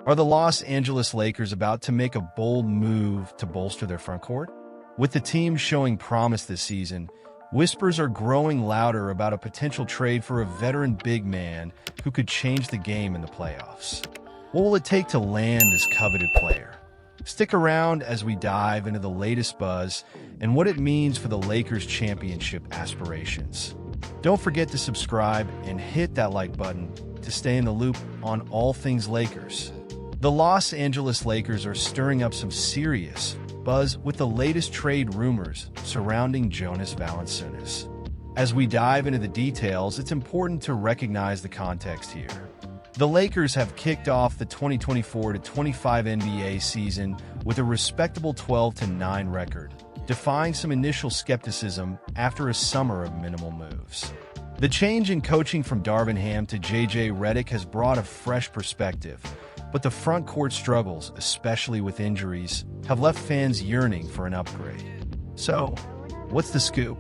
Are the Los Angeles Lakers about to make a bold move to bolster their front court? With the team showing promise this season, whispers are growing louder about a potential trade for a veteran big man who could change the game in the playoffs. What will it take to land this coveted player? Stick around as we dive into the latest buzz and what it means for the Lakers' championship aspirations. Don't forget to subscribe and hit that like button to stay in the loop on all things Lakers. The Los Angeles Lakers are stirring up some serious buzz with the latest trade rumors surrounding Jonas Valanciunas. As we dive into the details, it's important to recognize the context here. The Lakers have kicked off the 2024-25 NBA season with a respectable 12-9 record, defying some initial skepticism after a summer of minimal moves. The change in coaching from Darvin Ham to J.J. Redick has brought a fresh perspective, but the front court struggles, especially with injuries, have left fans yearning for an upgrade. So, what's the scoop?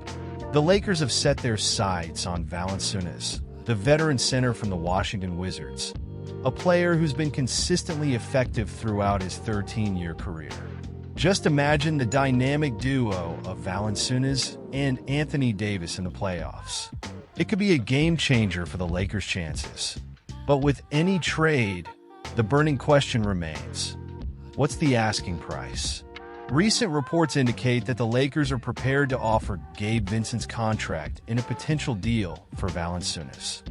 The Lakers have set their sights on Valanciunas, the veteran center from the Washington Wizards, a player who's been consistently effective throughout his 13-year career. Just imagine the dynamic duo of Valanciunas and Anthony Davis in the playoffs. It could be a game-changer for the Lakers' chances. But with any trade, the burning question remains: what's the asking price? Recent reports indicate that the Lakers are prepared to offer Gabe Vincent's contract in a potential deal for Valanciunas.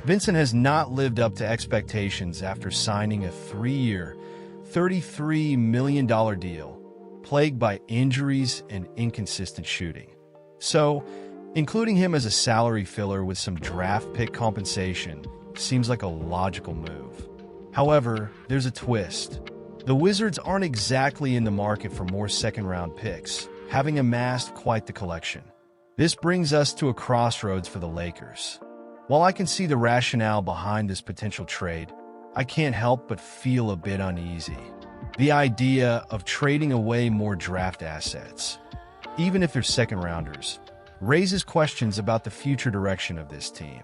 Vincent has not lived up to expectations after signing a 3-year, $33 million deal, plagued by injuries and inconsistent shooting. So, including him as a salary filler with some draft pick compensation seems like a logical move. However, there's a twist. The Wizards aren't exactly in the market for more second-round picks, having amassed quite the collection. This brings us to a crossroads for the Lakers. While I can see the rationale behind this potential trade, I can't help but feel a bit uneasy. The idea of trading away more draft assets, even if they're second-rounders, raises questions about the future direction of this team.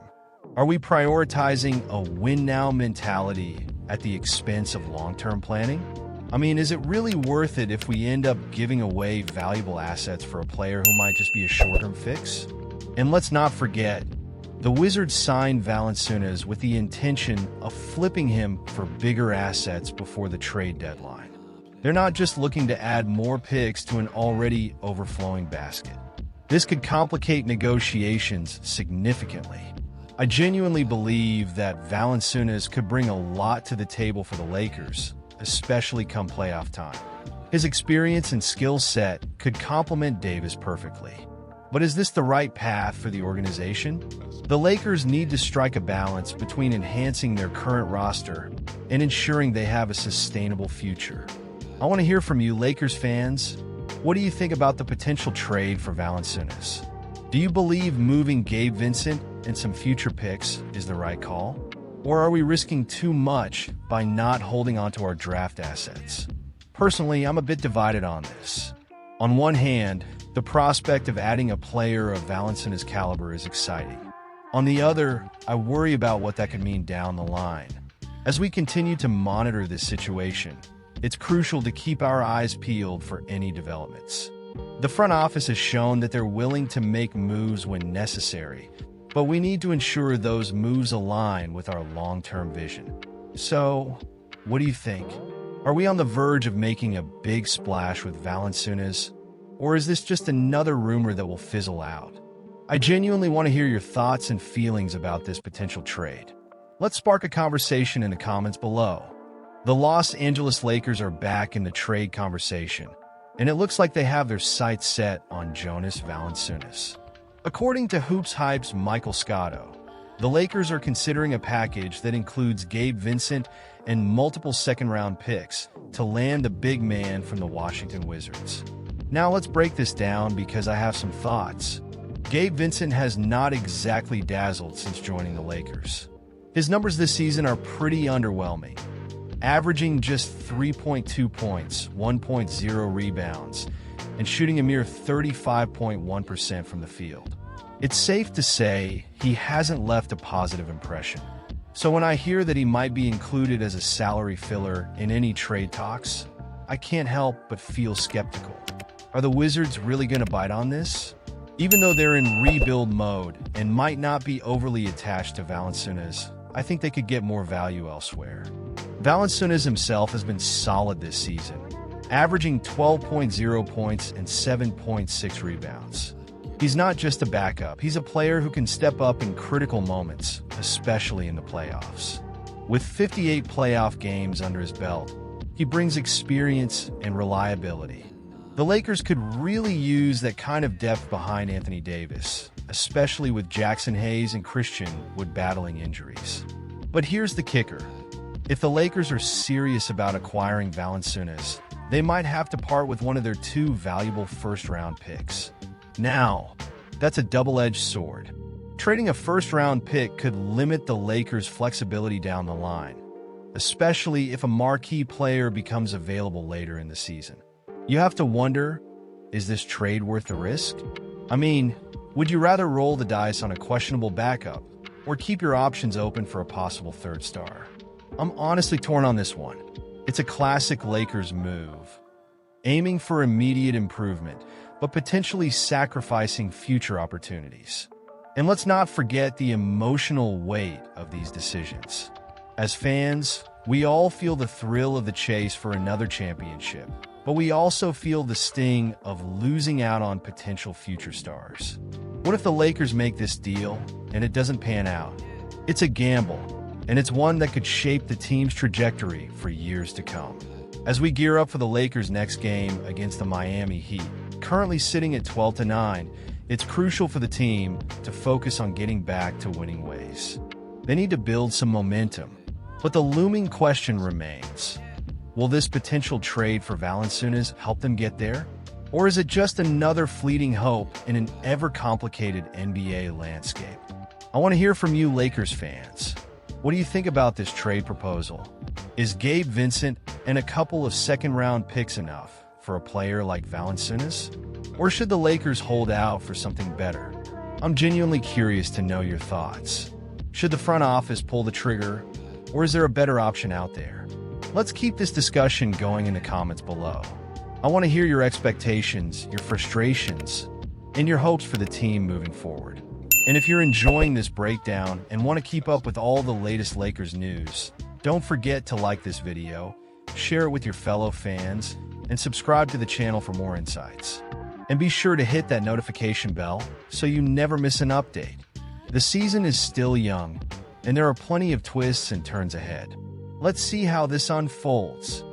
Are we prioritizing a win-now mentality at the expense of long-term planning? I mean, is it really worth it if we end up giving away valuable assets for a player who might just be a short-term fix? And let's not forget, the Wizards signed Valanciunas with the intention of flipping him for bigger assets before the trade deadline. They're not just looking to add more picks to an already overflowing basket. This could complicate negotiations significantly. I genuinely believe that Valanciunas could bring a lot to the table for the Lakers, especially come playoff time. His experience and skill set could complement Davis perfectly. But is this the right path for the organization? The Lakers need to strike a balance between enhancing their current roster and ensuring they have a sustainable future. I want to hear from you, Lakers fans. What do you think about the potential trade for Valanciunas? Do you believe moving Gabe Vincent and some future picks is the right call? Or are we risking too much by not holding onto our draft assets? Personally, I'm a bit divided on this. On one hand, the prospect of adding a player of Valanciunas' caliber is exciting. On the other, I worry about what that could mean down the line. As we continue to monitor this situation, it's crucial to keep our eyes peeled for any developments. The front office has shown that they're willing to make moves when necessary, but we need to ensure those moves align with our long-term vision. So, what do you think? Are we on the verge of making a big splash with Valanciunas, or is this just another rumor that will fizzle out? I genuinely want to hear your thoughts and feelings about this potential trade. Let's spark a conversation in the comments below. The Los Angeles Lakers are back in the trade conversation, and it looks like they have their sights set on Jonas Valanciunas. According to Hoops Hype's Michael Scotto, the Lakers are considering a package that includes Gabe Vincent and multiple second-round picks to land the big man from the Washington Wizards. Now let's break this down because I have some thoughts. Gabe Vincent has not exactly dazzled since joining the Lakers. His numbers this season are pretty underwhelming, averaging just 3.2 points, 1.0 rebounds, and shooting a mere 35.1% from the field. It's safe to say he hasn't left a positive impression. So when I hear that he might be included as a salary filler in any trade talks, I can't help but feel skeptical. Are the Wizards really going to bite on this? Even though they're in rebuild mode and might not be overly attached to Valanciunas, I think they could get more value elsewhere. Valanciunas himself has been solid this season, averaging 12.0 points and 7.6 rebounds. He's not just a backup, he's a player who can step up in critical moments, especially in the playoffs. With 58 playoff games under his belt, he brings experience and reliability. The Lakers could really use that kind of depth behind Anthony Davis, especially with Jackson Hayes and Christian Wood battling injuries. But here's the kicker. If the Lakers are serious about acquiring Valanciunas, they might have to part with one of their two valuable first-round picks. Now, that's a double-edged sword. Trading a first-round pick could limit the Lakers' flexibility down the line, especially if a marquee player becomes available later in the season. You have to wonder, is this trade worth the risk? I mean, would you rather roll the dice on a questionable backup or keep your options open for a possible third star? I'm honestly torn on this one. It's a classic Lakers move, aiming for immediate improvement, but potentially sacrificing future opportunities. And let's not forget the emotional weight of these decisions. As fans, we all feel the thrill of the chase for another championship, but we also feel the sting of losing out on potential future stars. What if the Lakers make this deal and it doesn't pan out? It's a gamble, and it's one that could shape the team's trajectory for years to come. As we gear up for the Lakers' next game against the Miami Heat, currently sitting at 12-9, it's crucial for the team to focus on getting back to winning ways. They need to build some momentum, but the looming question remains. Will this potential trade for Valanciunas help them get there? Or is it just another fleeting hope in an ever-complicated NBA landscape? I want to hear from you Lakers fans. What do you think about this trade proposal? Is Gabe Vincent and a couple of second-round picks enough for a player like Valanciunas? Or should the Lakers hold out for something better? I'm genuinely curious to know your thoughts. Should the front office pull the trigger, or is there a better option out there? Let's keep this discussion going in the comments below. I want to hear your expectations, your frustrations, and your hopes for the team moving forward. And if you're enjoying this breakdown and want to keep up with all the latest Lakers news, don't forget to like this video, share it with your fellow fans, and subscribe to the channel for more insights. And be sure to hit that notification bell so you never miss an update. The season is still young, and there are plenty of twists and turns ahead. Let's see how this unfolds.